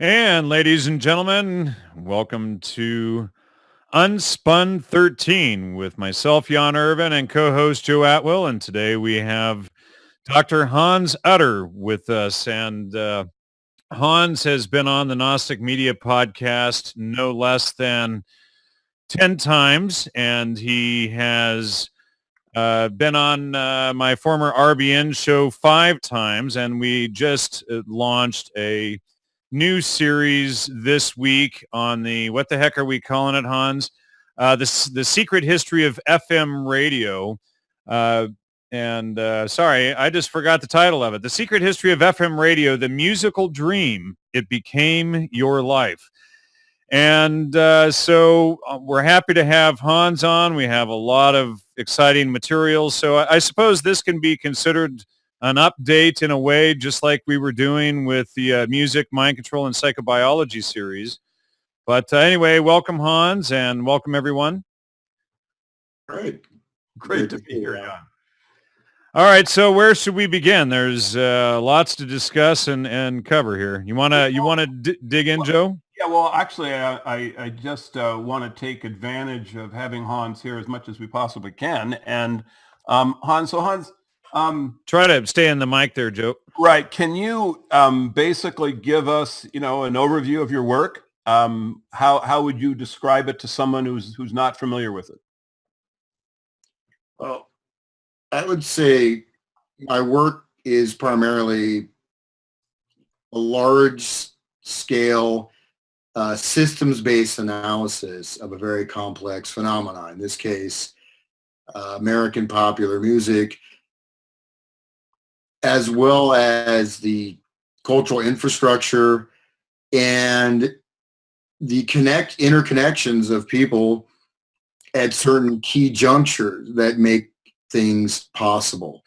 And ladies and gentlemen, welcome to UnSpun 13 with myself, Jan Irvin, and co-host Joe Atwill. And today we have Dr. Hans Utter with us. And Hans has been on the Gnostic Media podcast no less than 10 times. And he has been on my former RBN show 5 times. And we just launched a new series this week on what the heck are we calling it, Hans? The secret history of FM radio. Sorry, I just forgot the title of it. The secret history of FM radio, the musical dream. It became your life. And so we're happy to have Hans on. We have a lot of exciting materials. So I suppose this can be considered an update in a way, just like we were doing with the music, mind control, and psychobiology series. But anyway, welcome, Hans, and welcome, everyone. Great. Great to be here, Jan. All right, so where should we begin? There's lots to discuss and cover here. You wanna dig in, Joe? Yeah, well, actually, I just want to take advantage of having Hans here as much as we possibly can. And Hans, try to stay in the mic there, Joe. Right. Can you basically give us, an overview of your work? How would you describe it to someone who's not familiar with it? Well, I would say my work is primarily a large-scale systems-based analysis of a very complex phenomenon. In this case, American popular music, as well as the cultural infrastructure and the interconnections of people at certain key junctures that make things possible.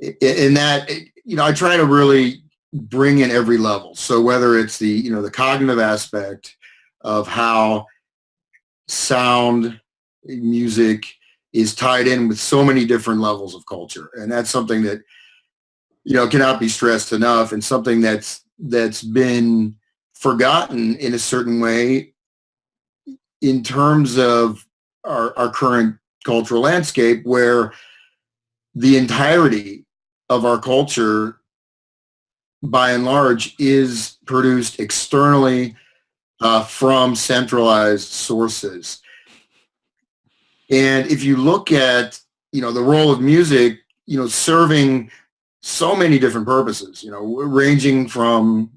In that, I try to really bring in every level. So whether it's the cognitive aspect of how sound, music is tied in with so many different levels of culture. And that's something that cannot be stressed enough, and something that's been forgotten in a certain way in terms of our current cultural landscape, where the entirety of our culture, by and large, is produced externally from centralized sources. And if you look at, the role of music, serving so many different purposes, ranging from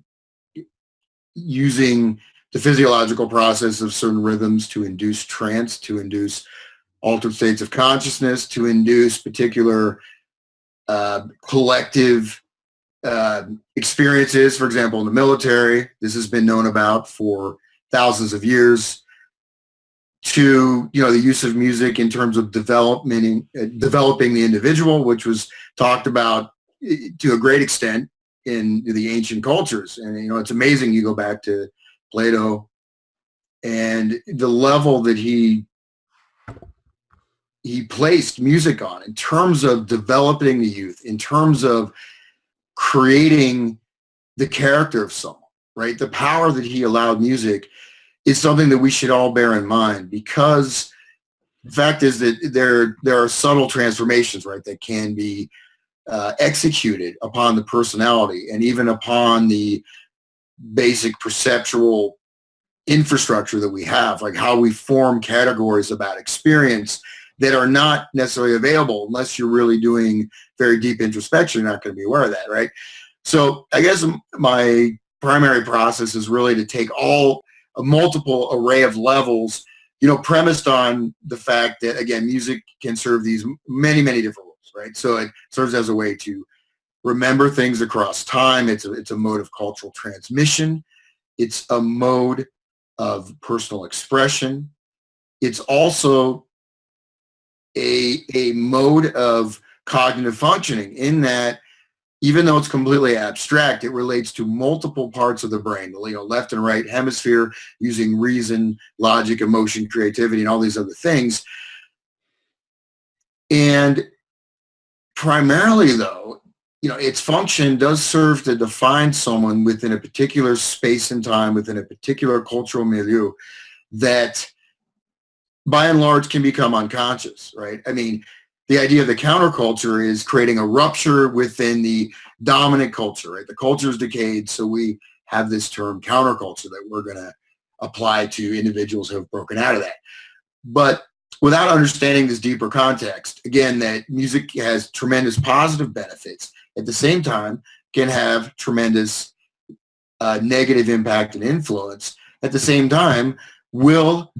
using the physiological process of certain rhythms to induce trance, to induce altered states of consciousness, to induce particular collective experiences. For example, in the military, this has been known about for thousands of years, to the use of music in terms of developing the individual, which was talked about to a great extent in the ancient cultures. And it's amazing, you go back to Plato and the level that he placed music on in terms of developing the youth, in terms of creating the character of someone, right? The power that he allowed music is something that we should all bear in mind, because the fact is that there are subtle transformations, right, that can be executed upon the personality and even upon the basic perceptual infrastructure that we have, like how we form categories about experience that are not necessarily available unless you're really doing very deep introspection. You're not going to be aware of that, right? So I guess my primary process is really to take a multiple array of levels, premised on the fact that, again, music can serve these many, many different roles, right? So it serves as a way to remember things across time. It's a mode of cultural transmission. It's a mode of personal expression. It's also a mode of cognitive functioning, in that even though it's completely abstract, it relates to multiple parts of the brain, left and right hemisphere, using reason, logic, emotion, creativity, and all these other things. And primarily, though, its function does serve to define someone within a particular space and time, within a particular cultural milieu that by and large can become unconscious, right? I mean, the idea of the counterculture is creating a rupture within the dominant culture, right? The culture is decayed, so we have this term counterculture that we're going to apply to individuals who have broken out of that. But without understanding this deeper context, again, that music has tremendous positive benefits, at the same time can have tremendous negative impact and influence, at the same time will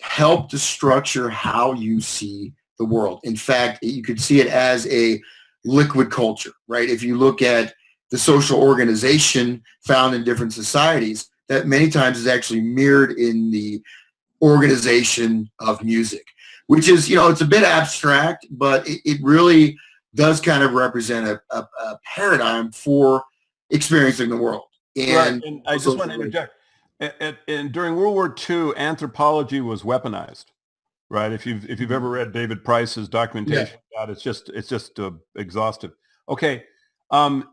help to structure how you see the world. In fact, you could see it as a liquid culture, right? If you look at the social organization found in different societies, that many times is actually mirrored in the organization of music, which is, it's a bit abstract, but it really does kind of represent a paradigm for experiencing the world. And I just want to interject. And during World War II, anthropology was weaponized, right? If you've ever read David Price's documentation about it, it's just exhaustive. Okay,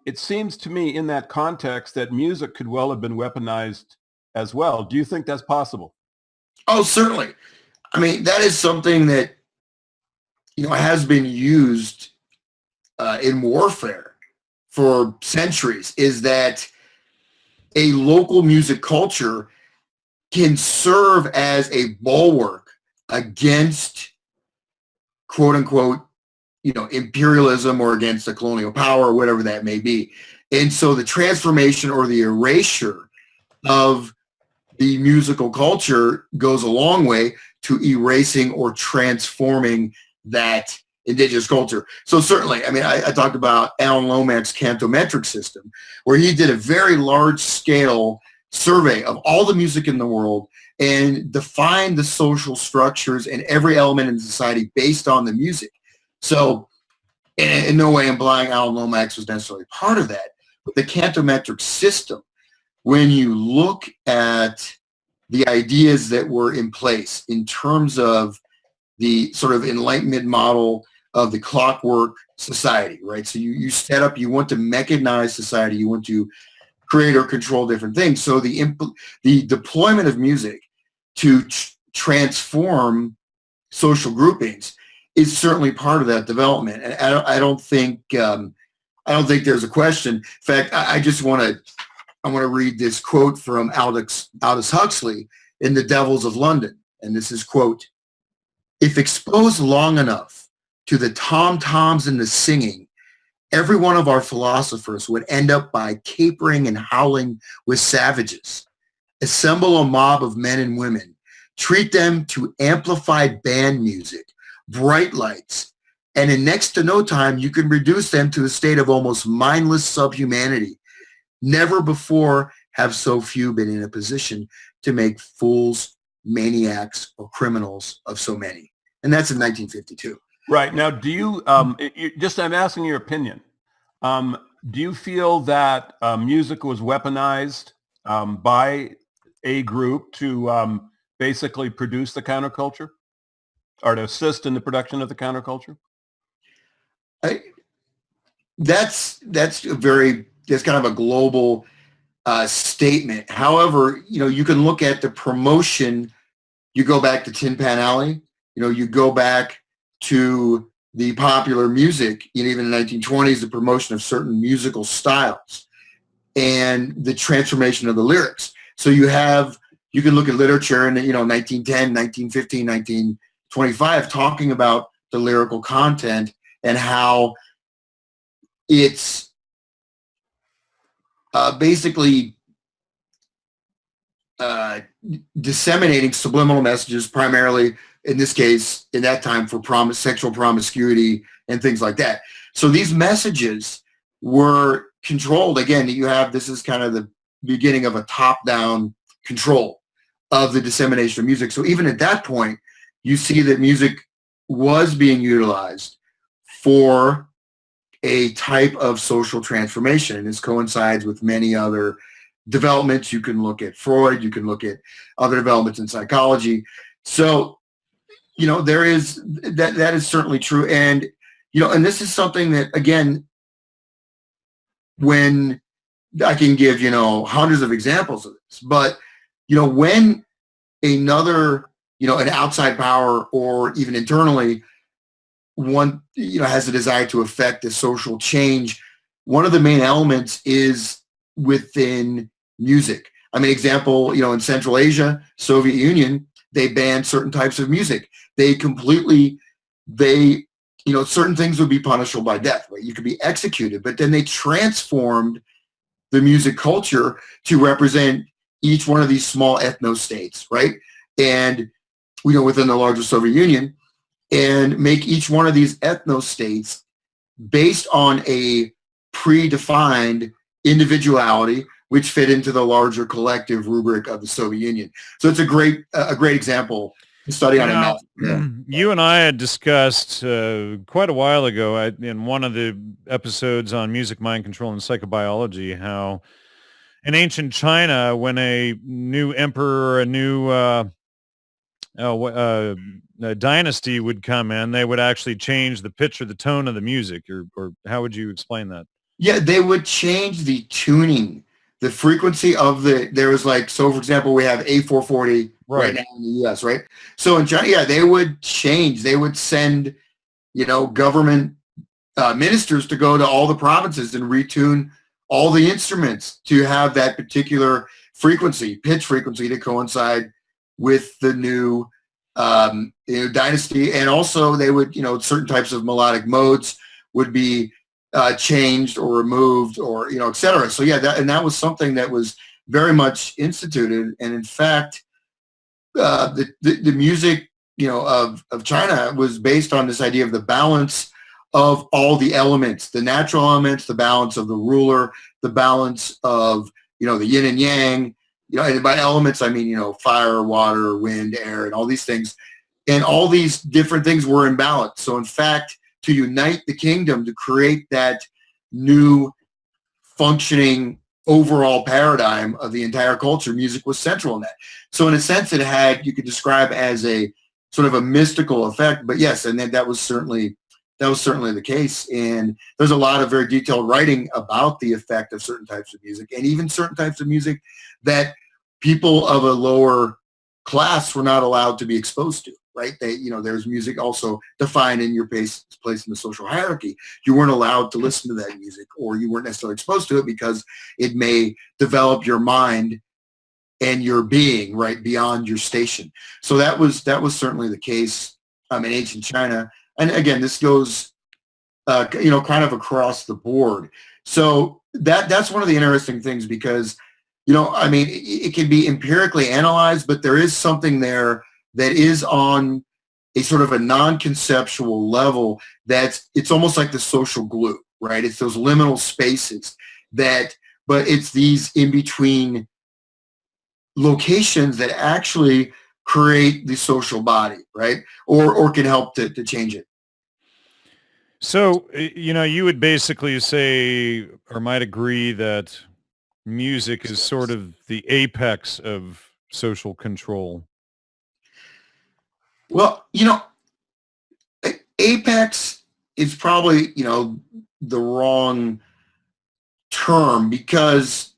it seems to me in that context that music could well have been weaponized as well. Do you think that's possible? Oh, certainly. I mean, that is something that has been used in warfare for centuries. Is that a local music culture can serve as a bulwark against, quote unquote, imperialism, or against a colonial power, or whatever that may be. And so the transformation or the erasure of the musical culture goes a long way to erasing or transforming that indigenous culture. So certainly, I mean, I talked about Alan Lomax's cantometric system, where he did a very large scale survey of all the music in the world and defined the social structures and every element in society based on the music. So in no way implying Alan Lomax was necessarily part of that, but the cantometric system, when you look at the ideas that were in place in terms of the sort of Enlightenment model of the clockwork society, right? So you set up, you want to mechanize society, you want to create or control different things. So the deployment of music to transform social groupings is certainly part of that development. And I don't think there's a question. In fact, I want to read this quote from Aldous Huxley in The Devils of London. And this is, quote, "If exposed long enough to the tom-toms and the singing, every one of our philosophers would end up by capering and howling with savages. Assemble a mob of men and women, treat them to amplified band music, bright lights, and in next to no time you can reduce them to a state of almost mindless subhumanity. Never before have so few been in a position to make fools, maniacs, or criminals of so many." And that's in 1952. Right. Now, do you, I'm asking your opinion. Do you feel that music was weaponized by a group to basically produce the counterculture, or to assist in the production of the counterculture? That's kind of a global statement. However, you can look at the promotion. You go back to Tin Pan Alley. You go back to the popular music, even in the 1920s, the promotion of certain musical styles and the transformation of the lyrics. So you can look at literature in 1910, 1915, 1925, talking about the lyrical content and how it's basically disseminating subliminal messages, primarily in this case, in that time, for sexual promiscuity and things like that. So these messages were controlled. Again, this is kind of the beginning of a top-down control of the dissemination of music. So even at that point, you see that music was being utilized for a type of social transformation. And this coincides with many other developments. You can look at Freud, you can look at other developments in psychology. So, there is that is certainly true. And, and this is something that, again, when I can give, hundreds of examples of this, but, when another, an outside power or even internally one, has a desire to affect the social change, one of the main elements is within music. I mean, example, in Central Asia, Soviet Union, they banned certain types of music. Certain things would be punishable by death, right? You could be executed, but then they transformed the music culture to represent each one of these small ethno-states, right? And, within the larger Soviet Union, and make each one of these ethno-states based on a predefined individuality, which fit into the larger collective rubric of the Soviet Union. So it's a great example to study on it. Yeah. You and I had discussed quite a while ago in one of the episodes on music, mind control, and psychobiology, how in ancient China, when a new emperor or a new a dynasty would come in, they would actually change the pitch or the tone of the music, or how would you explain that? Yeah, they would change the tuning, the frequency of there was so for example, we have A440 right now in the US, right? So in China, they would send, government ministers to go to all the provinces and retune all the instruments to have that particular pitch frequency to coincide with the new dynasty. And also they would, certain types of melodic modes would be changed or removed or, et cetera. So that was something that was very much instituted. And in fact, the music, of China was based on this idea of the balance of all the elements, the natural elements, the balance of the ruler, the balance of, the yin and yang, and by elements, I mean, fire, water, wind, air, and all these things. And all these different things were in balance. So in fact, to unite the kingdom, to create that new functioning overall paradigm of the entire culture, music was central in that. So in a sense, you could describe as a sort of a mystical effect, but yes, and that was certainly the case. And there's a lot of very detailed writing about the effect of certain types of music, and even certain types of music that people of a lower class were not allowed to be exposed to, right? There's music also defined in your place in the social hierarchy. You weren't allowed to listen to that music, or you weren't necessarily exposed to it because it may develop your mind and your being right beyond your station. So that was certainly the case in ancient China. And again, this goes, kind of across the board. So that's one of the interesting things because, it can be empirically analyzed, but there is something there that is on a sort of a non-conceptual level it's almost like the social glue, right? It's those liminal spaces but it's these in-between locations that actually create the social body, right? Or can help to change it. So, you would basically say, or might agree, that music is sort of the apex of social control. Well, apex is probably, the wrong term because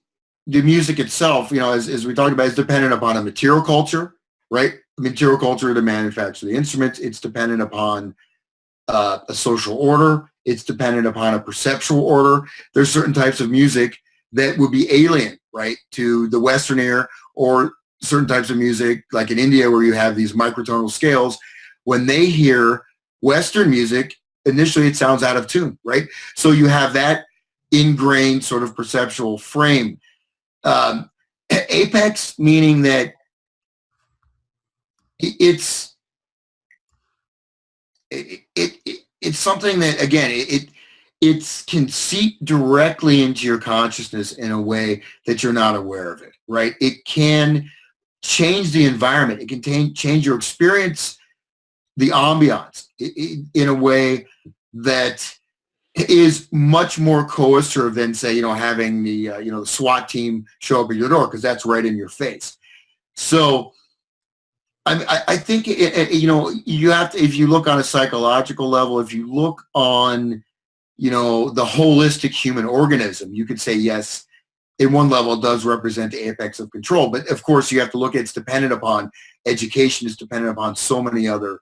the music itself, as we talked about, is dependent upon a material culture, right? Material culture to manufacture the instruments. It's dependent upon a social order. It's dependent upon a perceptual order. There's certain types of music that would be alien, right, to the Western ear, or certain types of music, like in India, where you have these microtonal scales. When they hear Western music, initially it sounds out of tune, right? So you have that ingrained sort of perceptual frame. Apex meaning that it's something that, again, it can seep directly into your consciousness in a way that you're not aware of it, right? It can change the environment. It can change your experience, the ambiance, in a way that is much more coercive than, say, having the, the SWAT team show up at your door, because that's right in your face. So I think, you have to, if you look on a psychological level, if you look on, the holistic human organism, you could say, yes, in one level it does represent the apex of control. But of course you have to look at, it's dependent upon education, it's dependent upon so many other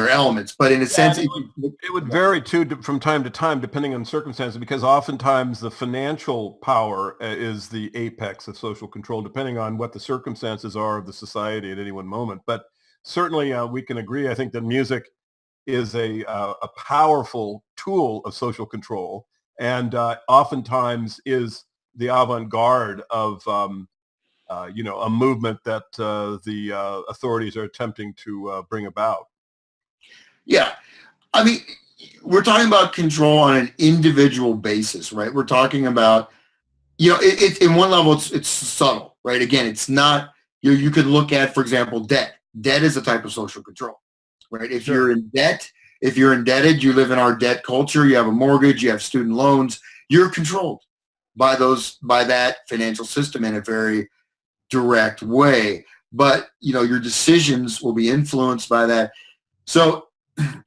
elements. But in a sense, it would vary too from time to time, depending on circumstances, because oftentimes the financial power is the apex of social control, depending on what the circumstances are of the society at any one moment. But certainly we can agree, I think, that music is a powerful tool of social control, and oftentimes is the avant-garde of a movement that the authorities are attempting to bring about. Yeah. I mean, we're talking about control on an individual basis, right? We're talking about, it's in one level, it's subtle, right? Again, it's not, you could look at, for example, debt. Debt is a type of social control, right? If you're in debt, if you're indebted, you live in our debt culture, you have a mortgage, you have student loans, you're controlled by that financial system in a very direct way. But, your decisions will be influenced by that. So,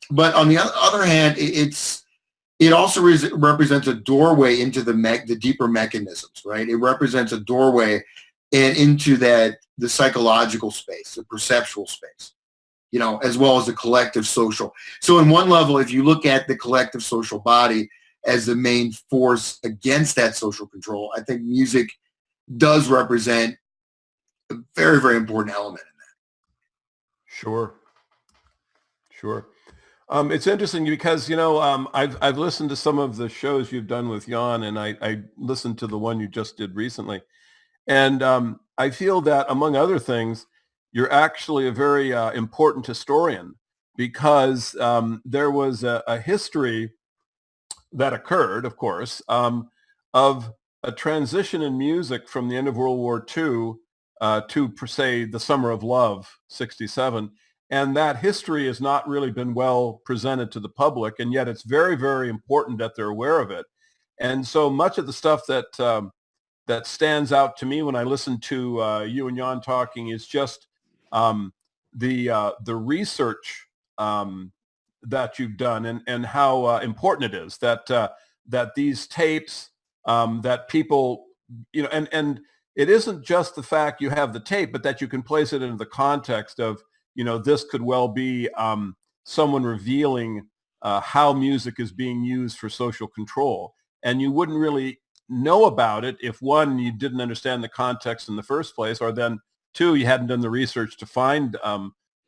but on the other hand, it also represents a doorway into the deeper mechanisms, right? It represents a doorway into the psychological space, the perceptual space, as well as the collective social. So in one level, if you look at the collective social body as the main force against that social control, I think music does represent a very, very important element in that. Sure. It's interesting because, I've listened to some of the shows you've done with Jan, and I listened to the one you just did recently. And I feel that, among other things, you're actually a very important historian, because there was a history that occurred, of course, of a transition in music from the end of World War II to, per se, the Summer of Love, 1967. And that history has not really been well presented to the public, and yet it's very, very important that they're aware of it. And so much of the stuff that that stands out to me when I listen to you and Jan talking is just the research that you've done, and how important it is that these tapes, that people, and it isn't just the fact you have the tape, but that you can place it into the context of, this could well be someone revealing how music is being used for social control. And you wouldn't really know about it if, one, you didn't understand the context in the first place, or then, two, you hadn't done the research to find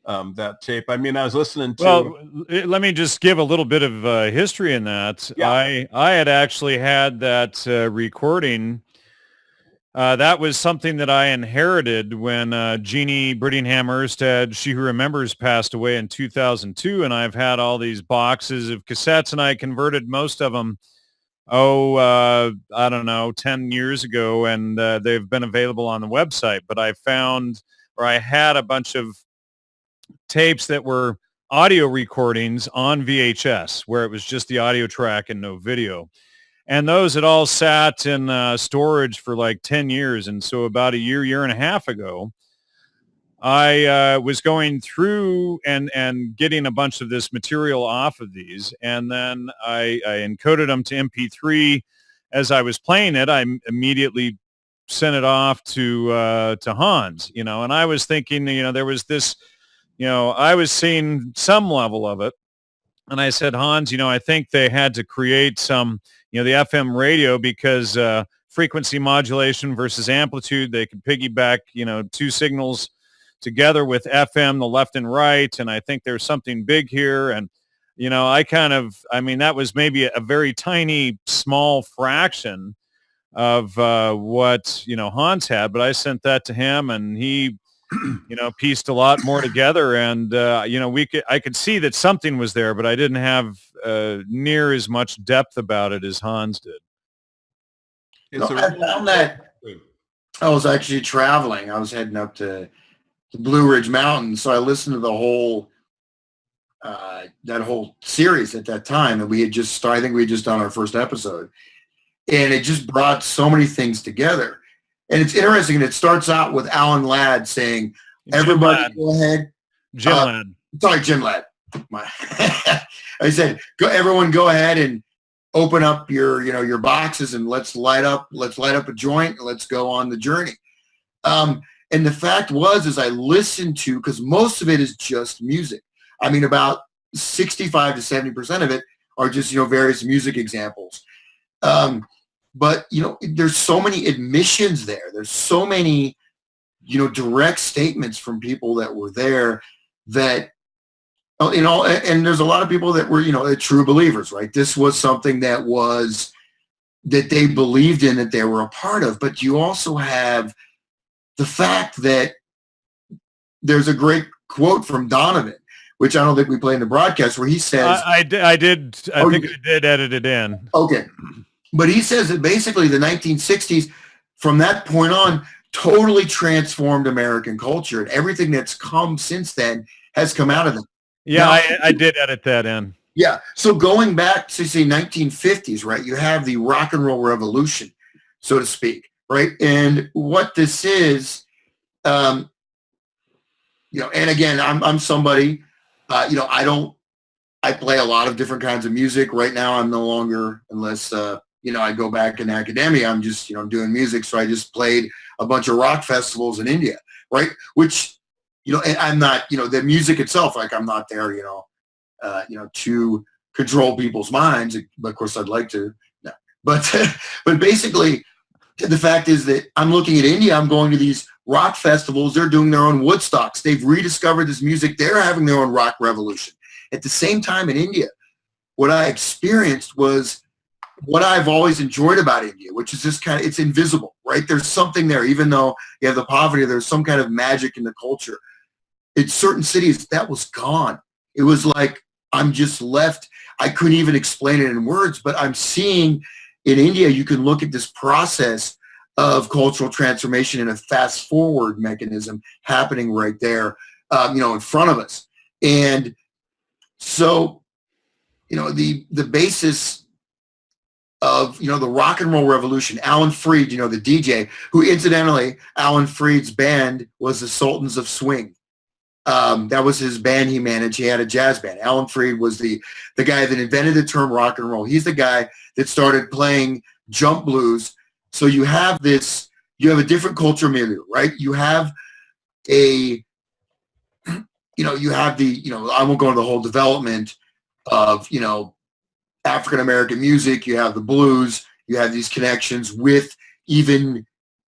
that tape. I mean, I was listening to... Well, let me just give a little bit of history in that. Yeah. I had actually had that recording. That was something that I inherited when Jeannie Brittingham Erstad, She Who Remembers, passed away in 2002, and I've had all these boxes of cassettes, and I converted most of them, I don't know, 10 years ago, and they've been available on the website. But I had a bunch of tapes that were audio recordings on VHS, where it was just the audio track and no video. And those had all sat in storage for like 10 years. And so about a year and a half ago, I was going through and getting a bunch of this material off of these. And then I encoded them to MP3. As I was playing it, I immediately sent it off to Hans, and I was thinking, there was this, I was seeing some level of it. And I said, Hans, I think they had to create some, the FM radio, because frequency modulation versus amplitude, they could piggyback, two signals together with FM, the left and right. And I think there's something big here. And, that was maybe a very tiny, small fraction of what, Hans had. But I sent that to him, and he, pieced a lot more together. And, I could see that something was there, but I didn't have near as much depth about it as Hans did. I found that I was actually traveling. I was heading up to the Blue Ridge Mountains. So I listened to the whole, that whole series at that time. And I think we had just done our first episode. And it just brought so many things together. And it's interesting. And it starts out with Alan Ladd saying, everybody go ahead. Jim Ladd. Sorry, Jim Ladd. I said, everyone go ahead and open up your boxes and let's light up a joint and let's go on the journey. And the fact was, as I listened to, because most of it is just music. I mean, about 65 to 70% of it are just, various music examples. But, there's so many admissions there. There's so many, direct statements from people that were there that, and there's a lot of people that were, true believers, right? This was something that they believed in, that they were a part of. But you also have the fact that there's a great quote from Donovan, which I don't think we played in the broadcast, where he says, I think I did edit it in. Okay. But he says that basically the 1960s, from that point on, totally transformed American culture, and everything that's come since then has come out of them. Yeah, Now, I did edit that in. Yeah. So going back to, say, 1950s, right, you have the rock and roll revolution, so to speak, right? And what this is, and again, I'm somebody, I play a lot of different kinds of music. Right now, I'm no longer, unless, I go back in academia, I'm just, doing music. So I just played a bunch of rock festivals in India, right? Which, and I'm not, the music itself, like I'm not there, to control people's minds. But of course, I'd like to. No. But basically, the fact is that I'm looking at India. I'm going to these rock festivals. They're doing their own Woodstocks. They've rediscovered this music. They're having their own rock revolution. At the same time in India, what I experienced was what I've always enjoyed about India, which is this it's invisible, right? There's something there, even though you have the poverty, there's some kind of magic in the culture. In certain cities, that was gone. It was like, I'm just left. I couldn't even explain it in words, but I'm seeing in India, you can look at this process of cultural transformation in a fast forward mechanism happening right there, in front of us. And so, the basis of, the rock and roll revolution, Alan Freed, the DJ, who incidentally, Alan Freed's band was the Sultans of Swing. That was his band he managed. He had a jazz band. Alan Freed was the guy that invented the term rock and roll. He's the guy that started playing jump blues. So you have a different culture milieu, right? You have I won't go into the whole development of, African-American music. You have the blues. You have these connections with even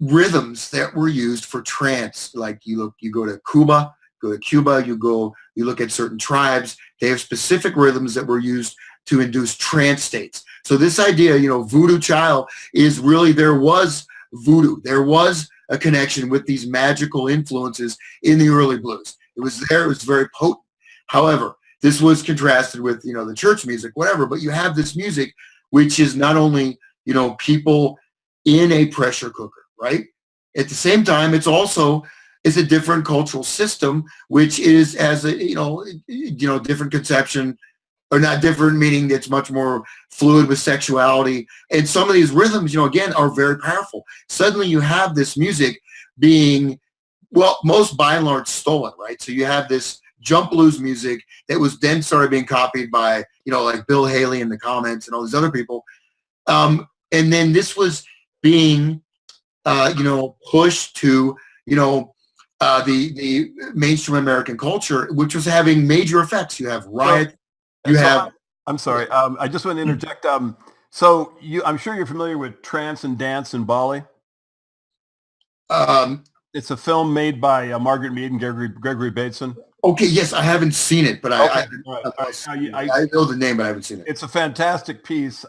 rhythms that were used for trance. Like you go to Cuba, you look at certain tribes. They have specific rhythms that were used to induce trance states. So this idea, voodoo child, is really, there was voodoo. There was a connection with these magical influences in the early blues. It was there. It was very potent. However, this was contrasted with, the church music, whatever. But you have this music, which is not only, people in a pressure cooker, right? At the same time, it's a different cultural system, which has a, different conception, or not different, meaning it's much more fluid with sexuality. And some of these rhythms, again, are very powerful. Suddenly you have this music being, most by and large stolen, right? So you have this jump blues music that was then started being copied by, like Bill Haley in the comments and all these other people. And then this was being, pushed to, the mainstream American culture, which was having major effects. You have riots. I'm sorry. I just want to interject. So I'm sure you're familiar with Trance and Dance in Bali. It's a film made by Margaret Mead and Gregory Bateson. Okay, yes, I haven't seen it, but I know the name, but I haven't seen it. It's a fantastic piece,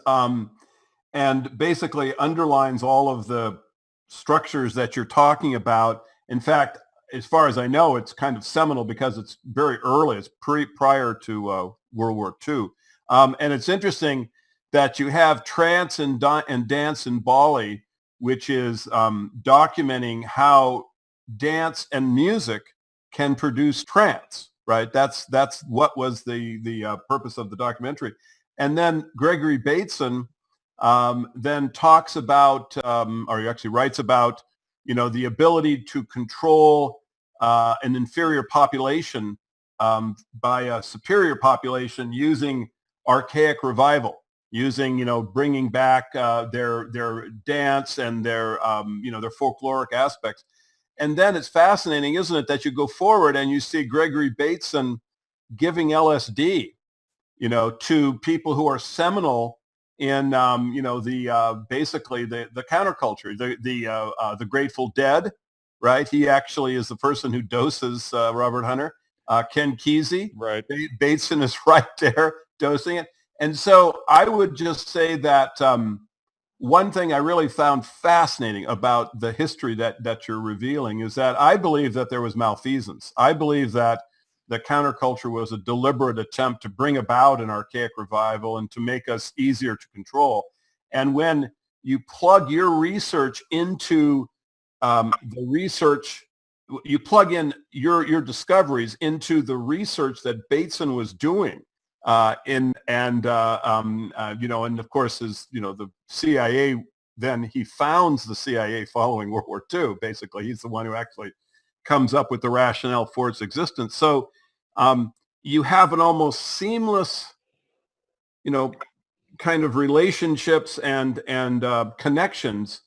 and basically underlines all of the structures that you're talking about. In fact, as far as I know, it's kind of seminal because it's very early. It's prior to World War II. And it's interesting that you have Trance and Dance in Bali, which is documenting how dance and music can produce trance, right? That's what was the purpose of the documentary. And then Gregory Bateson then talks about, or he actually writes about, the ability to control an inferior population by a superior population using archaic revival. using, bringing back their dance and their folkloric aspects. And then it's fascinating, isn't it, that you go forward and you see Gregory Bateson giving LSD, to people who are seminal in, basically the counterculture, the Grateful Dead, right? He actually is the person who doses Robert Hunter. Ken Kesey, right? Bateson is right there dosing it. And so I would just say that one thing I really found fascinating about the history that you're revealing is that I believe that there was malfeasance. I believe that the counterculture was a deliberate attempt to bring about an archaic revival and to make us easier to control. And when you plug your research into the research, you plug in your discoveries into the research that Bateson was doing, and of course, as the CIA. Then he founds the CIA following World War II. Basically, he's the one who actually comes up with the rationale for its existence. So you have an almost seamless, kind of relationships and connections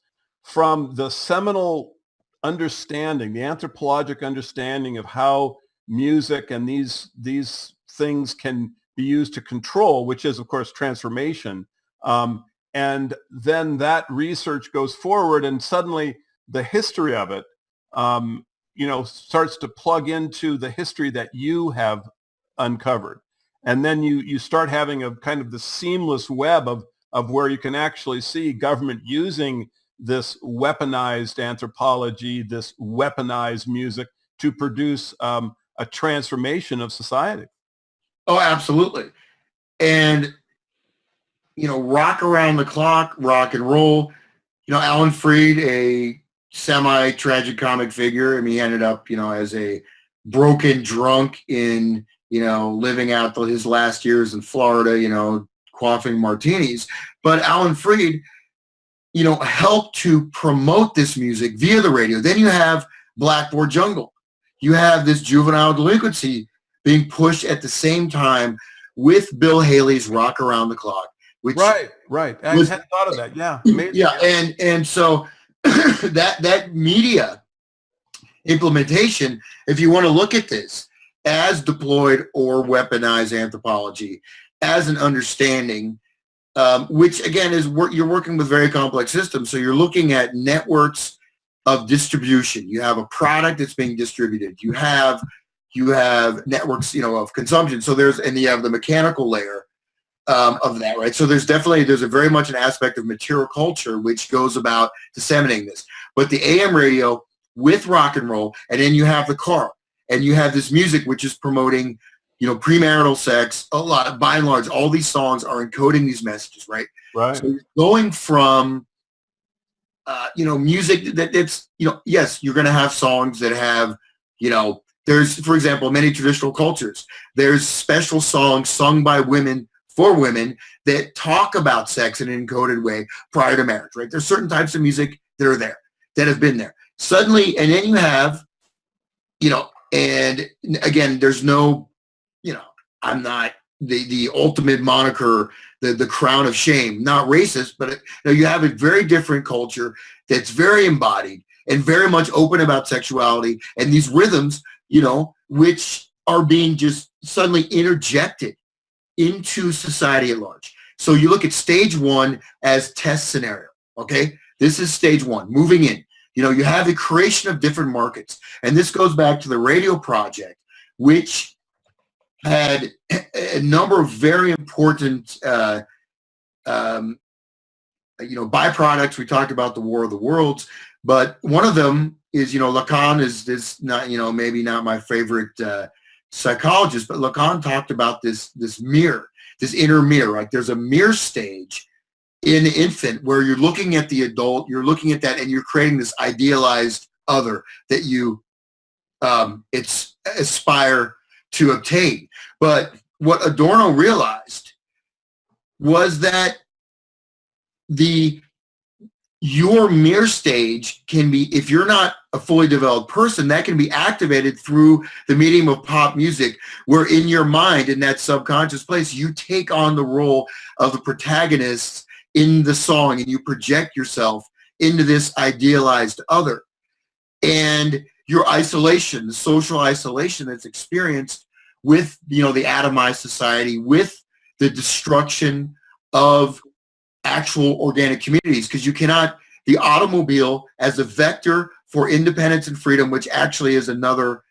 from the seminal understanding, the anthropologic understanding of how music and these things can be used to control, which is, of course, transformation. And then that research goes forward, and suddenly the history of it, starts to plug into the history that you have uncovered. And then you start having a kind of the seamless web of where you can actually see government using this weaponized anthropology, this weaponized music to produce a transformation of society. Oh, absolutely. And, rock around the clock, rock and roll, Alan Freed, a semi-tragic comic figure. I mean, he ended up, as a broken drunk in, living out his last years in Florida, quaffing martinis. But Alan Freed, helped to promote this music via the radio. Then you have Blackboard Jungle. You have this juvenile delinquency being pushed at the same time with Bill Haley's Rock Around the Clock. Which right. I hadn't thought of that. Yeah. Amazing. Yeah. And so that media implementation, if you want to look at this as deployed or weaponized anthropology, as an understanding, which again is you're working with very complex systems. So you're looking at networks of distribution. You have a product that's being distributed. You have networks, of consumption. So and you have the mechanical layer of that, right? So there's a very much an aspect of material culture which goes about disseminating this. But the AM radio with rock and roll, and then you have the car, and you have this music which is promoting, premarital sex. A lot, by and large, all these songs are encoding these messages, right? Right. So going from, music that's, yes, you're going to have songs that have, there's, for example, many traditional cultures, there's special songs sung by women for women that talk about sex in an encoded way prior to marriage, right? There's certain types of music that are there, that have been there. Suddenly, and then you have, and again, there's no, I'm not the ultimate moniker, the crown of shame, not racist, but you have a very different culture that's very embodied and very much open about sexuality and these rhythms, which are being just suddenly interjected into society at large. So you look at stage one as test scenario, okay? This is stage one, moving in. You have the creation of different markets. And this goes back to the radio project, which had a number of very important, byproducts. We talked about the War of the Worlds, but one of them is, Lacan is not, maybe not my favorite psychologist, but Lacan talked about this mirror, this inner mirror, right? There's a mirror stage in the infant where you're looking at the adult, you're looking at that, and you're creating this idealized other that you aspire to obtain. But what Adorno realized was that the your mirror stage can be, if you're not a fully developed person, that can be activated through the medium of pop music, where in your mind, in that subconscious place, you take on the role of the protagonist in the song and you project yourself into this idealized other. And your isolation, the social isolation that's experienced with, the atomized society, with the destruction of actual organic communities, because you cannot, the automobile as a vector for independence and freedom, which actually is another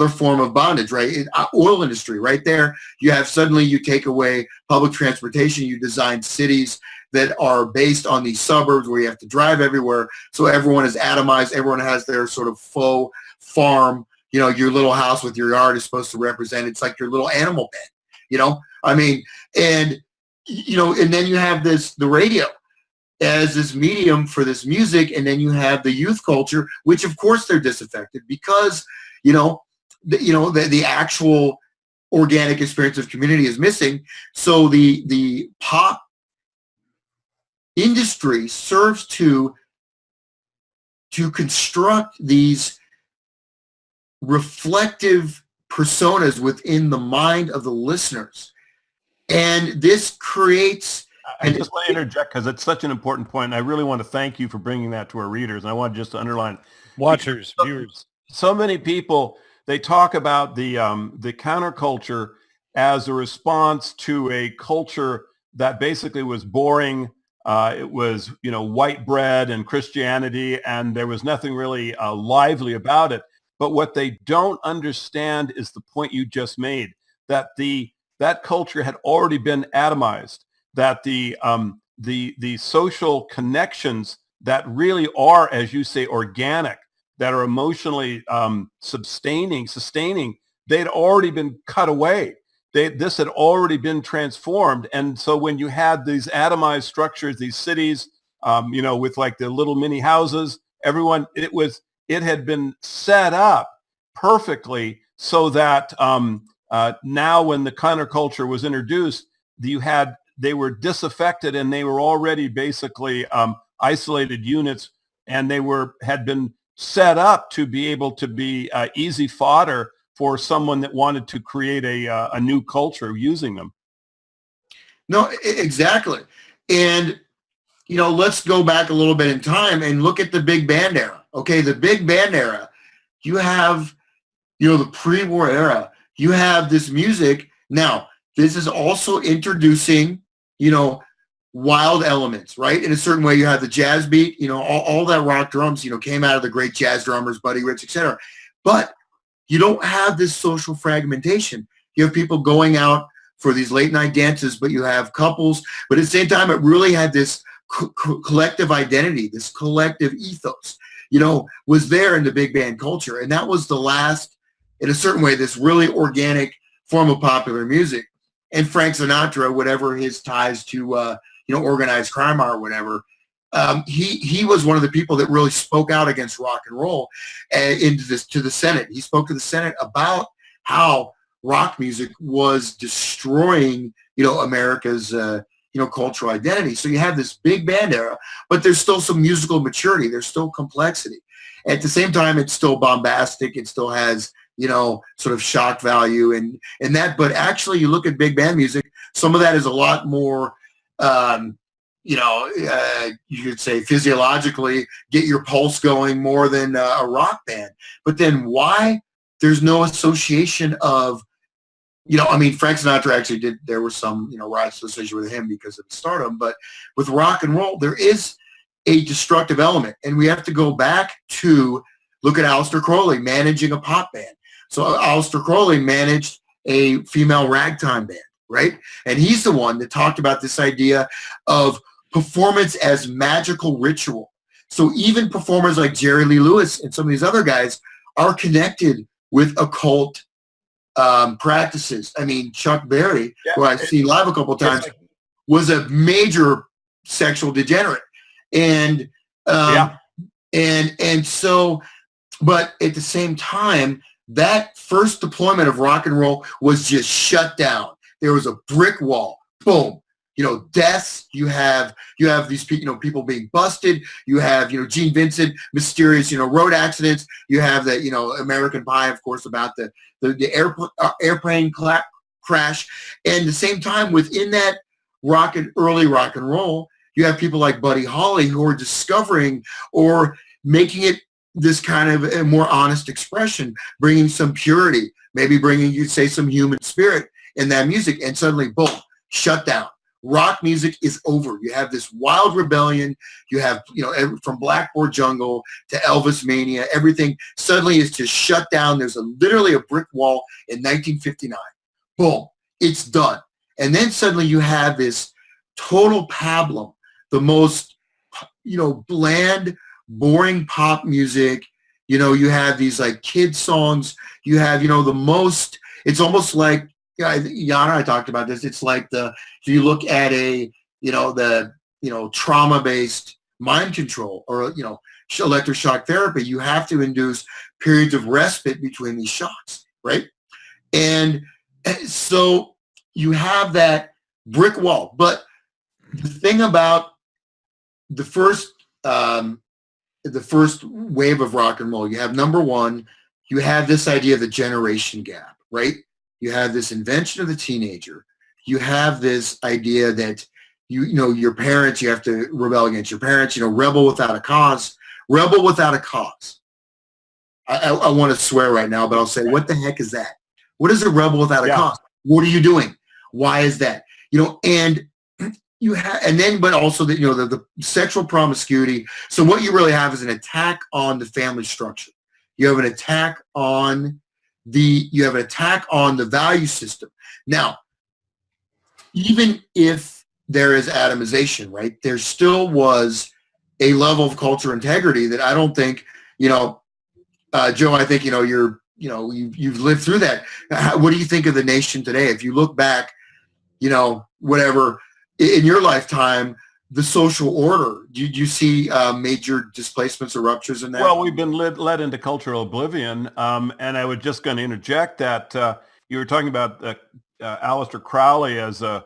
form of bondage, right? Oil industry, right there. You have, suddenly you take away public transportation, you design cities that are based on these suburbs where you have to drive everywhere. So everyone is atomized. Everyone has their sort of faux farm. Your little house with your yard is supposed to represent, it's like your little animal pen, and then you have the radio as this medium for this music. And then you have the youth culture, which of course they're disaffected because, the actual organic experience of community is missing. So the pop industry serves to construct these reflective personas within the mind of the listeners. And this creates... I just want to interject because it's such an important point, and I really want to thank you for bringing that to our readers. And I want just to underline, watchers, viewers. So many people, they talk about the counterculture as a response to a culture that basically was boring. It was, white bread and Christianity, and there was nothing really lively about it. But what they don't understand is the point you just made, that that culture had already been atomized, that the social connections that really are, as you say, organic, that are emotionally sustaining, they'd already been cut away. This had already been transformed. And so when you had these atomized structures, these cities, with like the little mini houses, everyone, it had been set up perfectly so that now when the counterculture was introduced, they were disaffected and they were already basically isolated units, and they had been set up to be able to be easy fodder for someone that wanted to create a new culture using them. No, exactly. And, let's go back a little bit in time and look at the big band era. Okay, the big band era, you have, the pre-war era, you have this music. Now, this is also introducing, wild elements, right? In a certain way, you have the jazz beat, all that rock drums, came out of the great jazz drummers, Buddy Rich, etc. But you don't have this social fragmentation. You have people going out for these late night dances, but you have couples. But at the same time, it really had this collective identity, this collective ethos, was there in the big band culture. And that was the last, in a certain way, this really organic form of popular music. And Frank Sinatra, whatever his ties to, organized crime are or whatever, he was one of the people that really spoke out against rock and roll to the Senate. He spoke to the Senate about how rock music was destroying, America's, cultural identity. So you have this big band era, but there's still some musical maturity. There's still complexity. At the same time, it's still bombastic. It still has, sort of shock value and that. But actually, you look at big band music, some of that is a lot more, you could say physiologically get your pulse going more than a rock band. But then why there's no association of, Frank Sinatra actually there was some, right association with him because of stardom, but with rock and roll, there is a destructive element. And we have to go back to look at Aleister Crowley managing a pop band. So Aleister Crowley managed a female ragtime band, right? And he's the one that talked about this idea of performance as magical ritual. So even performers like Jerry Lee Lewis and some of these other guys are connected with occult practices. Chuck Berry, who I've seen live a couple of times, was a major sexual degenerate. And so, but at the same time, that first deployment of rock and roll was just shut down. There was a brick wall. Boom. deaths. You have these people being busted. You have Gene Vincent, mysterious road accidents. You have the American Pie, of course, about the airplane crash. And at the same time, within that early rock and roll, you have people like Buddy Holly who are discovering or making it this kind of a more honest expression, bringing some purity, maybe bringing, you'd say, some human spirit in that music, and suddenly, boom, shut down. Rock music is over. You have this wild rebellion. You have, from Blackboard Jungle to Elvis Mania, everything suddenly is just shut down. There's literally a brick wall in 1959. Boom, it's done. And then suddenly you have this total pablum, the most, bland, boring pop music. You have these like kid songs. You have, the most, it's almost like, Jan and I talked about this. It's like if you look at trauma-based mind control or, electroshock therapy, you have to induce periods of respite between these shocks, right? And so you have that brick wall. But the thing about the first wave of rock and roll, you have number one, you have this idea of the generation gap, right? You have this invention of the teenager. You have this idea that your parents, you have to rebel against your parents, rebel without a cause. Rebel without a cause. I want to swear right now, but I'll say, what the heck is that? What is a rebel without a cause? What are you doing? Why is that? And you have, and then, but also the sexual promiscuity. So what you really have is an attack on the family structure. You have an attack on the value system. Now, even if there is atomization, right, there still was a level of cultural integrity that I don't think, Joe, I think, you've lived through that. What do you think of the nation today? If you look back, whatever, in your lifetime, the social order, did you see major displacements or ruptures in that? Well, we've been led into cultural oblivion. And I was just going to interject that you were talking about Aleister Crowley as a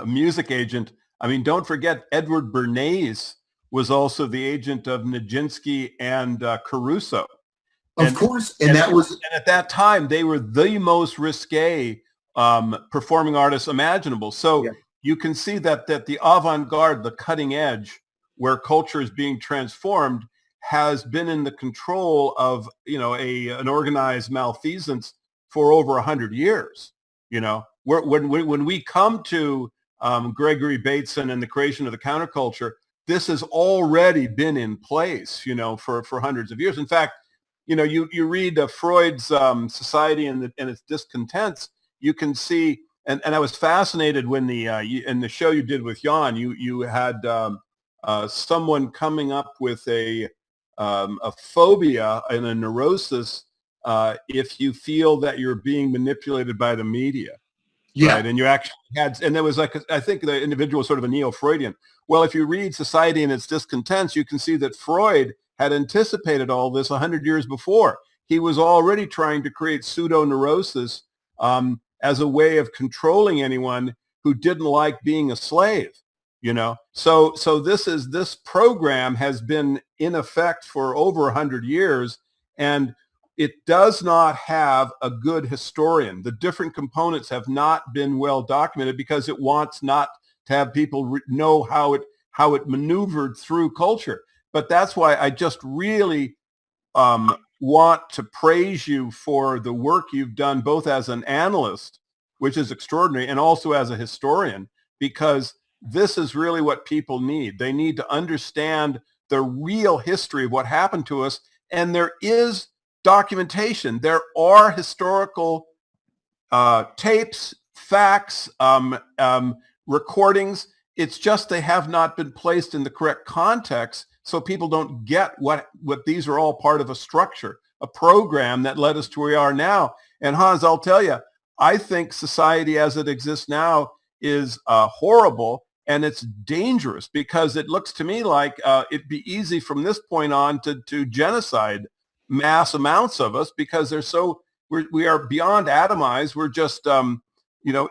music agent. I mean, don't forget Edward Bernays was also the agent of Nijinsky and Caruso. Of course. And at that time, they were the most risque performing artists imaginable. So you can see that the avant-garde, the cutting edge, where culture is being transformed, has been in the control of an organized malfeasance for over 100 years. When we come to Gregory Bateson and the creation of the counterculture, this has already been in place, for hundreds of years. In fact, you read Freud's Society and its Discontents. You can see. And I was fascinated when in the show you did with Jan, you had someone coming up with a phobia and a neurosis if you feel that you're being manipulated by the media. Yeah. Right? And you actually had, and there was I think the individual was sort of a neo-Freudian. Well, if you read Society and its Discontents, you can see that Freud had anticipated all this 100 years before. He was already trying to create pseudo-neurosis as a way of controlling anyone who didn't like being a slave, So this program has been in effect for over 100 years, and it does not have a good historian. The different components have not been well documented because it wants not to have people know how it maneuvered through culture. But that's why I just really want to praise you for the work you've done, both as an analyst, which is extraordinary, and also as a historian, because this is really what people need. They need to understand the real history of what happened to us. And there is documentation. There are historical tapes, facts, recordings. It's just they have not been placed in the correct context, so people don't get what these are all part of a structure, a program that led us to where we are now. And Hans, I'll tell you, I think society as it exists now is horrible, and it's dangerous because it looks to me like it'd be easy from this point on to genocide mass amounts of us because we are beyond atomized. We're just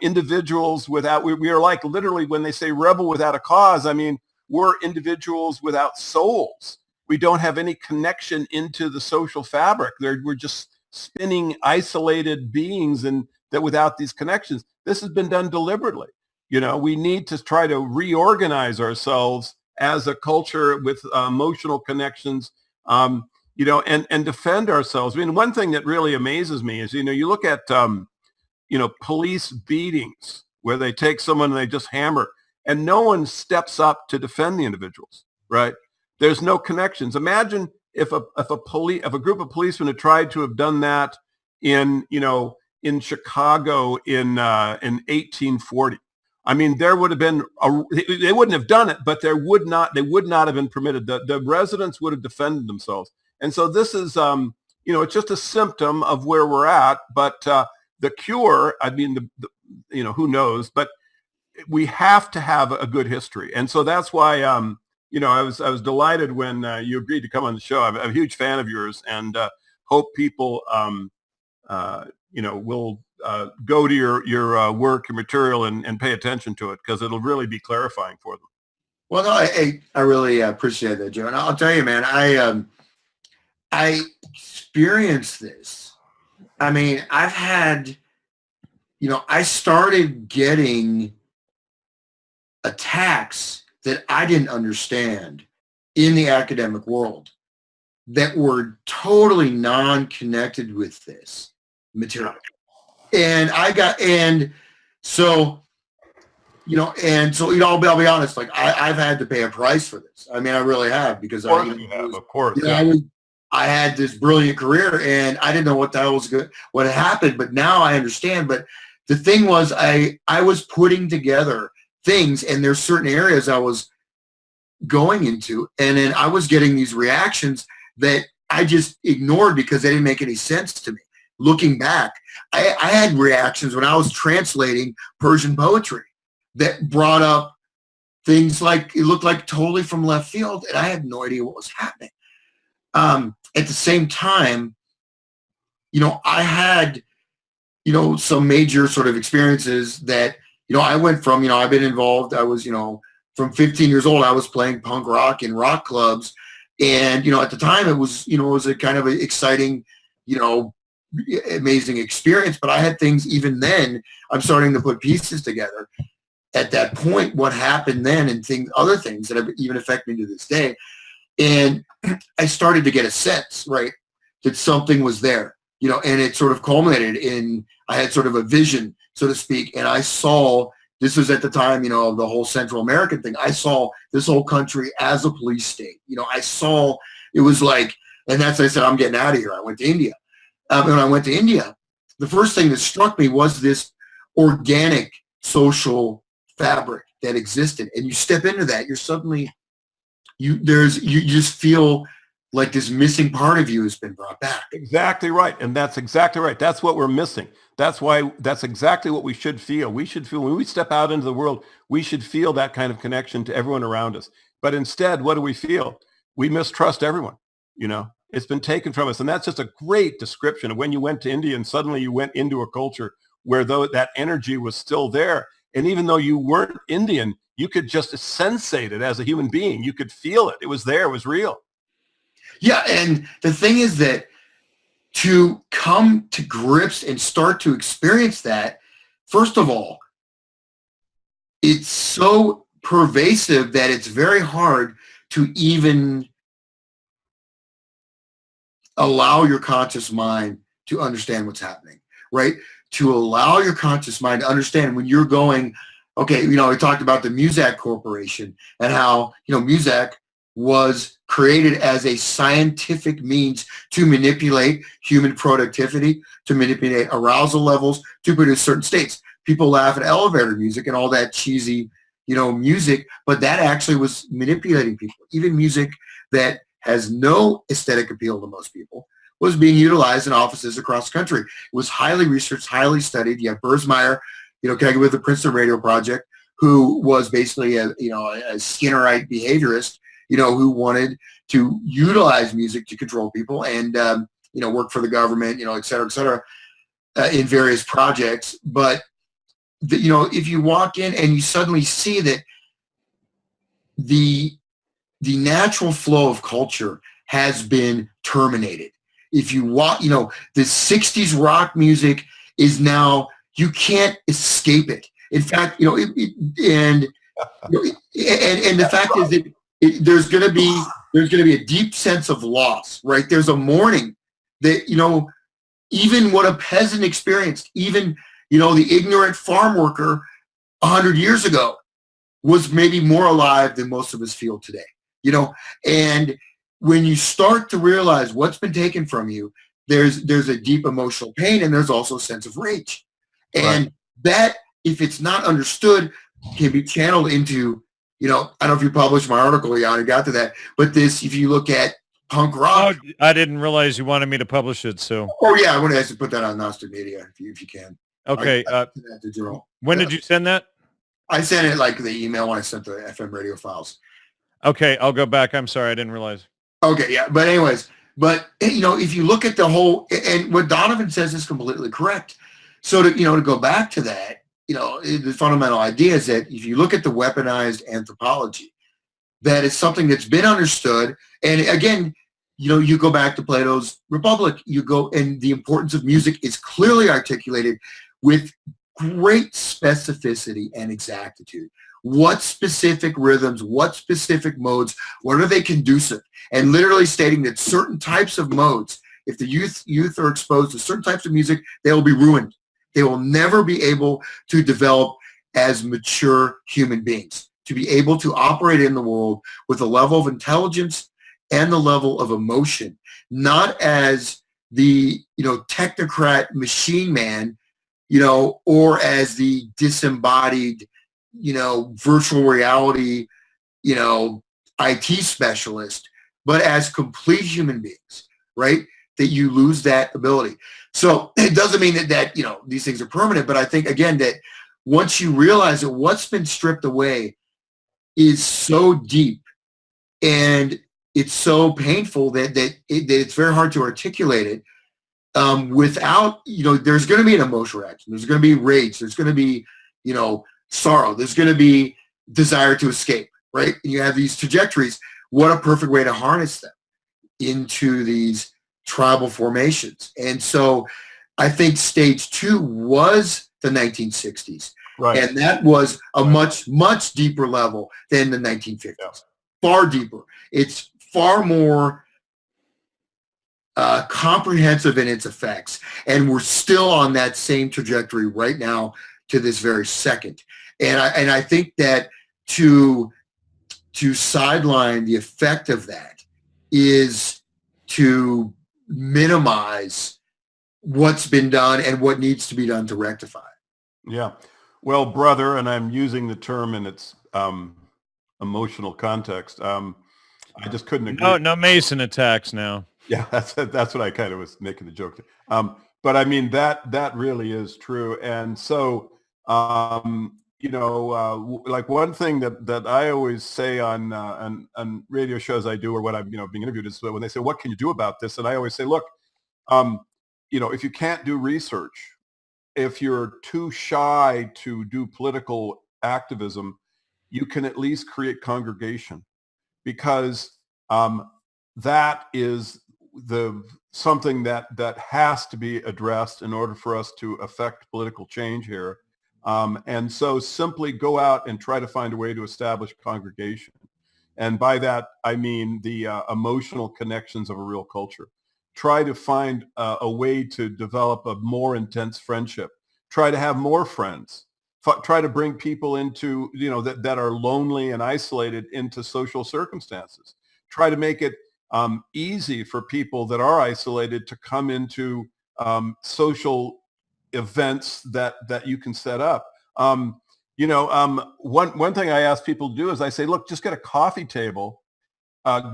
individuals without, we are like literally when they say rebel without a cause, I mean, we're individuals without souls. We don't have any connection into the social fabric. We're just spinning isolated beings and that without these connections. This has been done deliberately. We need to try to reorganize ourselves as a culture with emotional connections, and defend ourselves. I mean, one thing that really amazes me is, you look at, police beatings where they take someone and they just hammer, and no one steps up to defend the individuals, right? There's no connections. Imagine if a group of policemen had tried to have done that in Chicago in 1840. I mean, there would have been they wouldn't have done it, but they would not have been permitted. The residents would have defended themselves. And so this is, it's just a symptom of where we're at. But the cure, I mean, who knows? But we have to have a good history, and so that's why, I was delighted when you agreed to come on the show. I'm a huge fan of yours, and hope people, will go to your work and material and pay attention to it, because it'll really be clarifying for them. Well, no, I really appreciate that, Joe. And I'll tell you, man, I experienced this. I mean, I've had, I started getting attacks that I didn't understand in the academic world that were totally non-connected with this material. And so I'll be honest, like I've had to pay a price for this. I mean, I really have, because of course. I had this brilliant career and I didn't know what the hell was good, what had happened, but now I understand. But the thing was, I was putting together things, and there's certain areas I was going into, and then I was getting these reactions that I just ignored because they didn't make any sense to me. Looking back, I had reactions when I was translating Persian poetry that brought up things like, it looked like totally from left field, and I had no idea what was happening. At the same time, I had, some major sort of experiences that, I went from, I've been involved, I was, from 15 years old, I was playing punk rock in rock clubs. And, at the time it was, it was a kind of an exciting, amazing experience. But I had things, even then, I'm starting to put pieces together. At that point, what happened then, and other things that have even affect me to this day. And I started to get a sense, right, that something was there, and it sort of culminated in, I had sort of a vision, so to speak, and I saw, this was at the time, of the whole Central American thing. I saw this whole country as a police state. I saw, it was like, and that's, I said, I'm getting out of here. I went to India. When I went to India, the first thing that struck me was this organic social fabric that existed. And you step into that, you're suddenly, you just feel like this missing part of you has been brought back. Exactly right. And that's exactly right. That's what we're missing. That's exactly what we should feel. We should feel, when we step out into the world, we should feel that kind of connection to everyone around us. But instead, what do we feel? We mistrust everyone. It's been taken from us. And that's just a great description of when you went to India and suddenly you went into a culture where that energy was still there. And even though you weren't Indian, you could just sensate it as a human being. You could feel it. It was there. It was real. Yeah, and the thing is that to come to grips and start to experience that, first of all, it's so pervasive that it's very hard to even allow your conscious mind to understand what's happening, right? To allow your conscious mind to understand when you're going, okay, we talked about the Muzak Corporation and how, Muzak was created as a scientific means to manipulate human productivity, to manipulate arousal levels, to produce certain states. People laugh at elevator music and all that cheesy, music, but that actually was manipulating people. Even music that has no aesthetic appeal to most people was being utilized in offices across the country. It was highly researched, highly studied. You have Burzmeyer, connected with the Princeton Radio Project, who was basically a Skinnerite behaviorist, who wanted to utilize music to control people and, work for the government, et cetera, in various projects. But if you walk in and you suddenly see that the natural flow of culture has been terminated. If you walk, the 60s rock music is now, you can't escape it. In fact, and the fact is that there's going to be a deep sense of loss, right? There's a mourning that, even what a peasant experienced, even, the ignorant farm worker 100 years ago was maybe more alive than most of us feel today, and when you start to realize what's been taken from you, there's a deep emotional pain, and there's also a sense of rage. And Right. that, if it's not understood, can be channeled into, I don't know if you published my article, Jan, I got to that, but if you look at punk rock. Oh, I didn't realize you wanted me to publish it. So. Oh yeah, I want to actually put that on Gnostic Media if you can. Okay. When did you send that? I sent it like the email when I sent the FM radio files. Okay, I'll go back. I'm sorry, I didn't realize. Okay, yeah, but anyways, if you look at the whole, and what Donovan says is completely correct. So to go back to that, the fundamental idea is that if you look at the weaponized anthropology, that is something that's been understood. And again, you go back to Plato's Republic, and the importance of music is clearly articulated with great specificity and exactitude. What specific rhythms, what specific modes, what are they conducive? And literally stating that certain types of modes, if the youth are exposed to certain types of music, they will be ruined. They will never be able to develop as mature human beings, to be able to operate in the world with a level of intelligence and the level of emotion, not as the technocrat machine man, or as the disembodied, virtual reality, IT specialist, but as complete human beings, right? That you lose that ability. So it doesn't mean that these things are permanent, but I think, again, that once you realize that what's been stripped away is so deep and it's so painful that it's very hard to articulate it without, there's going to be an emotional reaction. There's going to be rage. There's going to be, sorrow. There's going to be desire to escape, right? And you have these trajectories. What a perfect way to harness them into these tribal formations. And so I think stage 2 was the 1960s. Right. And that was a much, much deeper level than the 1950s. Yeah. Far deeper. It's far more comprehensive in its effects. And we're still on that same trajectory right now to this very second. And I think that to sideline the effect of that is to minimize what's been done and what needs to be done to rectify it. Yeah. Well, brother, and I'm using the term in its emotional context. I just couldn't agree. No Mason attacks now. Yeah, that's what I kind of was making the joke. But I mean, that really is true. And so, like one thing that I always say on radio shows I do, or when I'm being interviewed, is when they say, "What can you do about this?" And I always say, "Look, if you can't do research, if you're too shy to do political activism, you can at least create congregation, because that is something that has to be addressed in order for us to affect political change here. And so simply go out and try to find a way to establish congregation. And by that, I mean the emotional connections of a real culture. Try to find a way to develop a more intense friendship. Try to have more friends. Try to bring people into, that are lonely and isolated into social circumstances. Try to make it easy for people that are isolated to come into social events that you can set up. One thing I ask people to do is I say, look, just get a coffee table,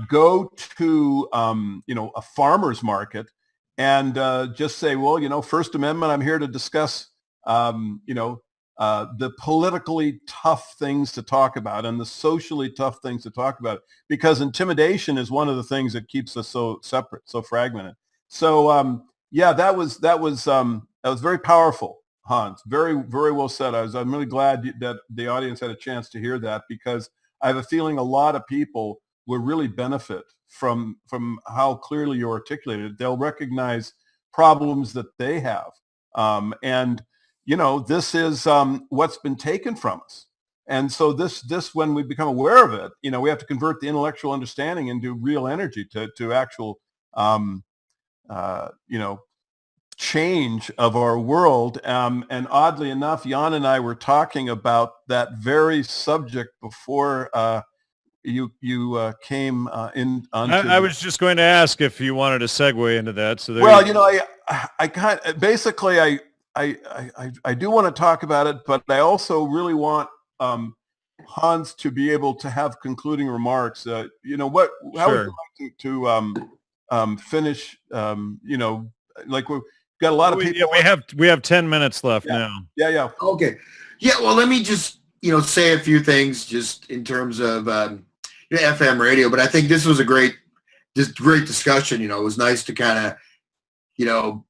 go to a farmer's market, and just say, well, First Amendment, I'm here to discuss the politically tough things to talk about and the socially tough things to talk about, because intimidation is one of the things that keeps us so separate, so fragmented. So that was very powerful. Hans. Very, very well said. I'm really glad that the audience had a chance to hear that, because I have a feeling a lot of people will really benefit from how clearly you articulated it. They'll recognize problems that they have. And, this is what's been taken from us. And so this, when we become aware of it, we have to convert the intellectual understanding into real energy to actual, change of our world. And oddly enough, Jan and I were talking about that very subject before you came in. I was just going to ask if you wanted to segue into that. So I kind of, basically I do want to talk about it, but I also really want Hans to be able to have concluding remarks. How would you like to finish? Like we've got a lot of people. Yeah, we have 10 minutes left now. Yeah. Okay. Yeah. Well, let me just say a few things just in terms of FM radio. But I think this was a great discussion. It was nice to kind of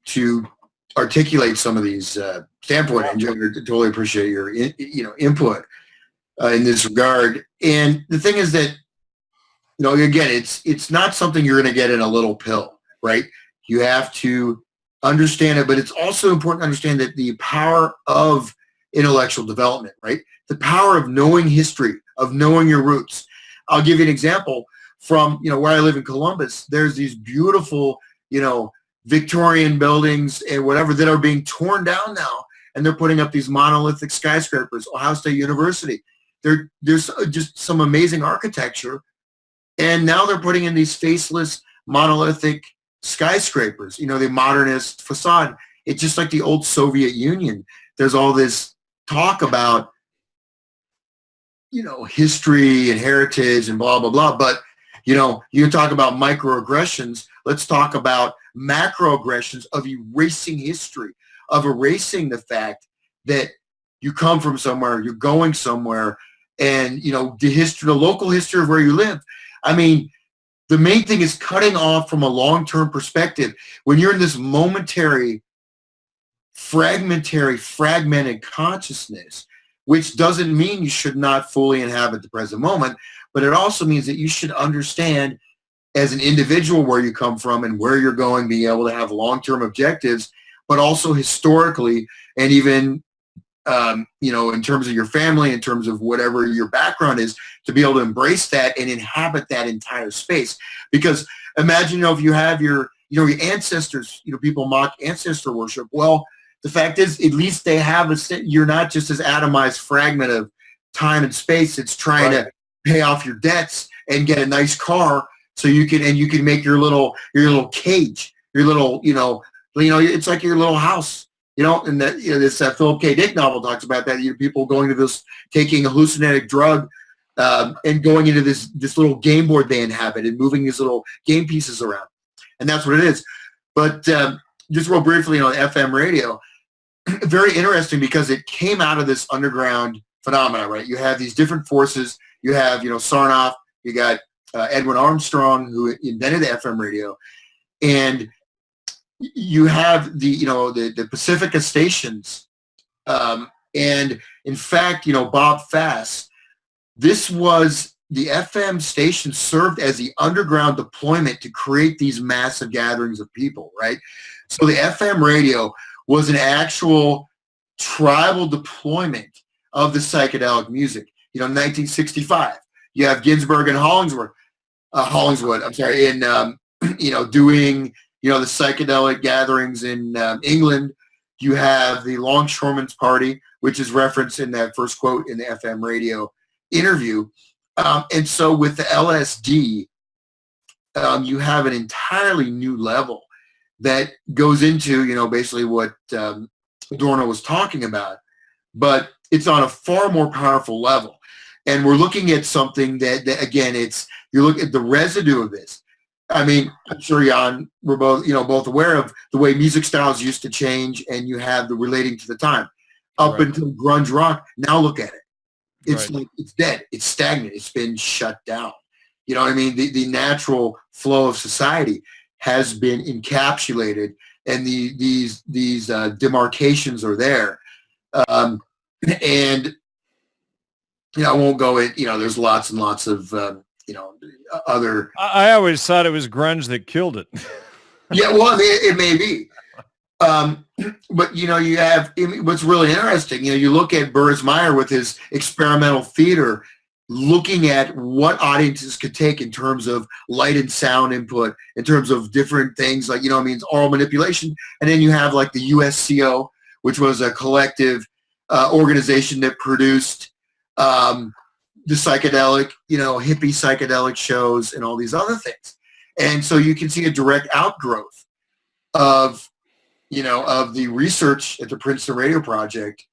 to articulate some of these standpoint. And I totally appreciate your input in this regard. And the thing is that again, it's not something you're going to get in a little pill, right? You have to understand it, but it's also important to understand that the power of intellectual development, right? The power of knowing history, of knowing your roots. I'll give you an example from, where I live in Columbus. There's these beautiful, Victorian buildings and whatever that are being torn down now, and they're putting up these monolithic skyscrapers. Ohio State University. There's just some amazing architecture, and now they're putting in these faceless monolithic skyscrapers, the modernist facade. It's just like the old Soviet Union. There's all this talk about, history and heritage and blah, blah, blah. But, you talk about microaggressions. Let's talk about macroaggressions of erasing history, of erasing the fact that you come from somewhere, you're going somewhere, and, the local history of where you live. I mean, the main thing is cutting off from a long-term perspective. When you're in this momentary, fragmented consciousness, which doesn't mean you should not fully inhabit the present moment, but it also means that you should understand as an individual where you come from and where you're going, being able to have long-term objectives, but also historically, and even in terms of your family, in terms of whatever your background is, to be able to embrace that and inhabit that entire space. Because imagine, if you have your ancestors, people mock ancestor worship. Well, the fact is, at least they have you're not just this atomized fragment of time and space. It's trying to pay off your debts and get a nice car so you can make your little cage, your little, it's like your little house. And that this Philip K. Dick novel talks about that. People going to this, taking a hallucinogenic drug, and going into this little game board they inhabit and moving these little game pieces around, and that's what it is. But just real briefly, FM radio, very interesting because it came out of this underground phenomena, right? You have these different forces. You have Sarnoff. You got Edwin Armstrong, who invented the FM radio, and you have the Pacifica stations, and in fact, Bob Fass, this was the FM station served as the underground deployment to create these massive gatherings of people, right? So the FM radio was an actual tribal deployment of the psychedelic music. 1965, you have Ginsberg and Hollingswood, doing the psychedelic gatherings in England. You have the Longshoremen's Party, which is referenced in that first quote in the FM radio interview. And so with the LSD, you have an entirely new level that goes into, basically what Adorno was talking about. But it's on a far more powerful level. And we're looking at something that again, you look at the residue of this. I mean, I'm sure, Jan, we're both aware of the way music styles used to change, and you have the relating to the time. Up until grunge rock, now look at it. It's like it's dead. It's stagnant. It's been shut down. You know what I mean? The natural flow of society has been encapsulated, and these demarcations are there. And I won't go in. There's lots and lots of other. I always thought it was grunge that killed it. Yeah, well, I mean, it may be. But you have what's really interesting. You look at Meyer with his experimental theater, looking at what audiences could take in terms of light and sound input, in terms of different things like oral manipulation, and then you have like the USCO, which was a collective organization that produced the psychedelic, hippie psychedelic shows and all these other things, and so you can see a direct outgrowth of the research at the Princeton Radio Project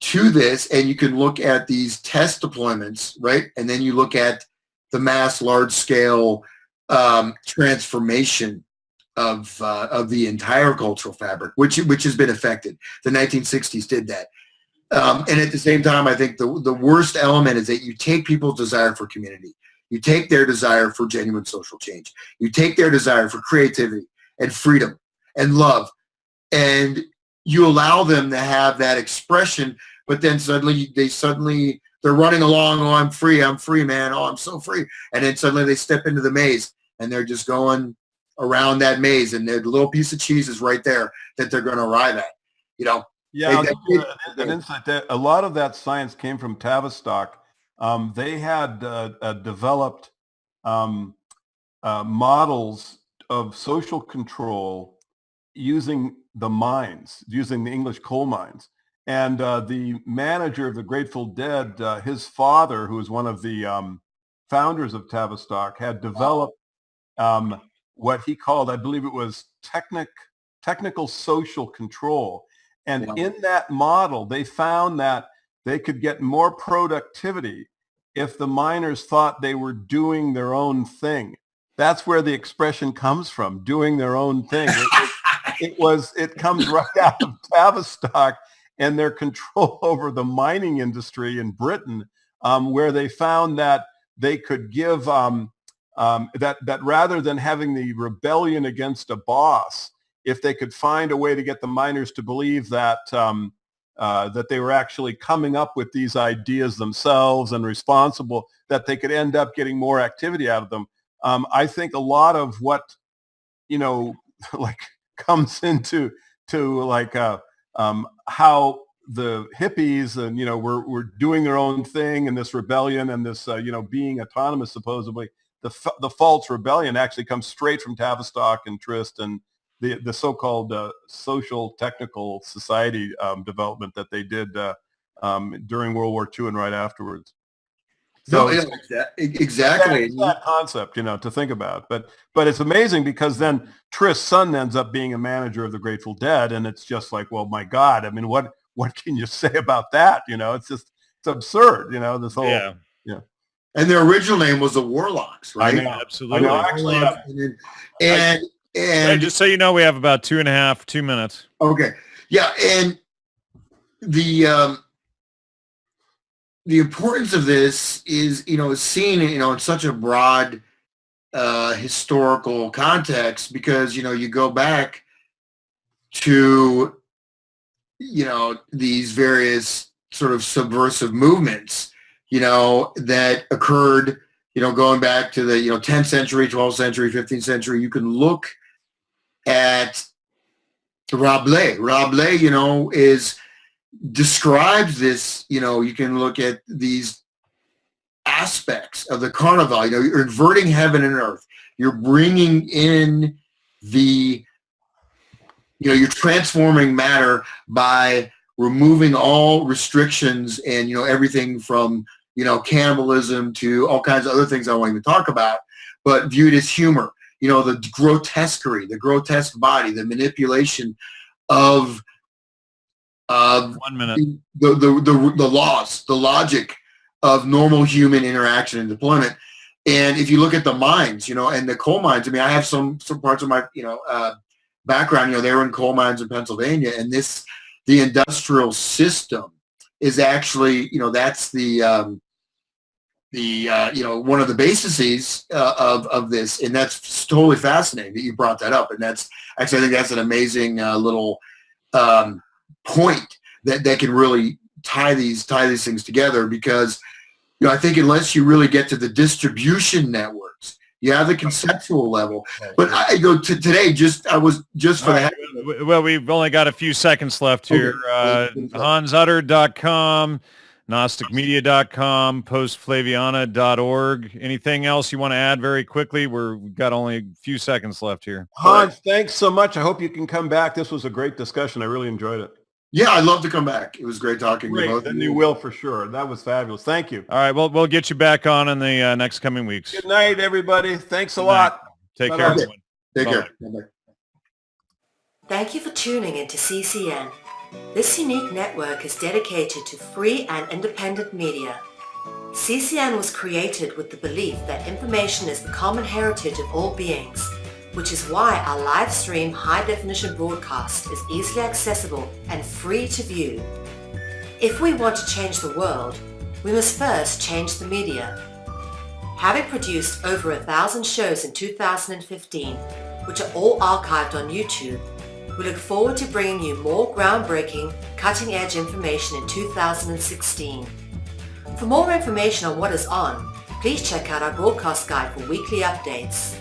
to this, and you can look at these test deployments, right? And then you look at the mass, large-scale transformation of the entire cultural fabric, which has been affected. The 1960s did that, and at the same time, I think the worst element is that you take people's desire for community, you take their desire for genuine social change, you take their desire for creativity and freedom and love, and you allow them to have that expression, but then they're running along, oh, I'm free, man, oh, I'm so free. And then suddenly they step into the maze, and they're just going around that maze, and the little piece of cheese is right there that they're going to arrive at, Yeah, I'll give you an insight that a lot of that science came from Tavistock. They had developed models of social control using the mines, using the English coal mines. And the manager of the Grateful Dead, his father, who was one of the founders of Tavistock, had developed what he called, I believe it was technical social control. And in that model, they found that they could get more productivity if the miners thought they were doing their own thing. That's where the expression comes from, doing their own thing. It comes right out of Tavistock and their control over the mining industry in Britain, where they found that they could give that rather than having the rebellion against a boss, if they could find a way to get the miners to believe that that they were actually coming up with these ideas themselves and responsible, that they could end up getting more activity out of them. I think a lot of what like comes into like how the hippies and were doing their own thing, and this rebellion and this being autonomous, supposedly the false rebellion actually comes straight from Tavistock and Trist and the so-called social technical society development that they did during World War II and right afterwards. So exactly, it's that concept, to think about. But it's amazing because then Trist's son ends up being a manager of the Grateful Dead, and it's just like, well, my God, I mean, what can you say about that? It's absurd. This whole yeah. And their original name was the Warlocks, right? I know, absolutely. Actually, and just so you know, we have about 2 minutes. Okay, yeah, and the importance of this is, seen, in such a broad historical context, because, you go back to, these various sort of subversive movements, that occurred, going back to the, 10th century, 12th century, 15th century. You can look at Rabelais. Rabelais, describes this, you can look at these aspects of the carnival. You're inverting heaven and earth. You're bringing in you're transforming matter by removing all restrictions and, everything from, cannibalism to all kinds of other things I won't even talk about, but viewed as humor. The grotesquerie, the grotesque body, the manipulation of 1 minute. The laws, the logic of normal human interaction and deployment. And if you look at the mines, and the coal mines, I mean, I have some parts of my, background, they were in coal mines in Pennsylvania, and the industrial system is actually, that's the one of the bases of this, and that's totally fascinating that you brought that up. And that's actually, I think that's an amazing little point that can really tie these things together, because I think unless you really get to the distribution networks, you have the conceptual level. But I go to today, well, we've only got a few seconds left here. Okay. HansUtter.com, GnosticMedia.com, postflaviana.org. Anything else you want to add very quickly? We've got only a few seconds left here. Hans, thanks so much. I hope you can come back. This was a great discussion. I really enjoyed it. Yeah, I'd love to come back. It was great talking to both of And you. you will for sure. That was fabulous. Thank you. All right, well, we'll get you back on in the next coming weeks. Good night, everybody. Thanks a lot. Take Bye-bye. care, everyone. Take Bye-bye. care. Bye-bye. Thank you for tuning into CCN. This unique network is dedicated to free and independent media. CCN was created with the belief that information is the common heritage of all beings, which is why our live stream high-definition broadcast is easily accessible and free to view. If we want to change the world, we must first change the media. Having produced over 1,000 shows in 2015, which are all archived on YouTube, we look forward to bringing you more groundbreaking, cutting-edge information in 2016. For more information on what is on, please check out our broadcast guide for weekly updates.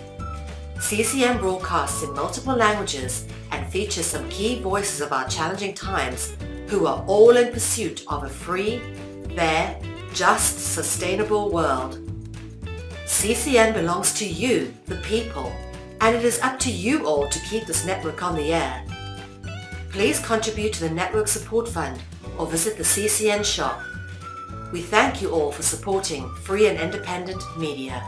CCN broadcasts in multiple languages and features some key voices of our challenging times who are all in pursuit of a free, fair, just, sustainable world. CCN belongs to you, the people, and it is up to you all to keep this network on the air. Please contribute to the Network Support Fund or visit the CCN shop. We thank you all for supporting free and independent media.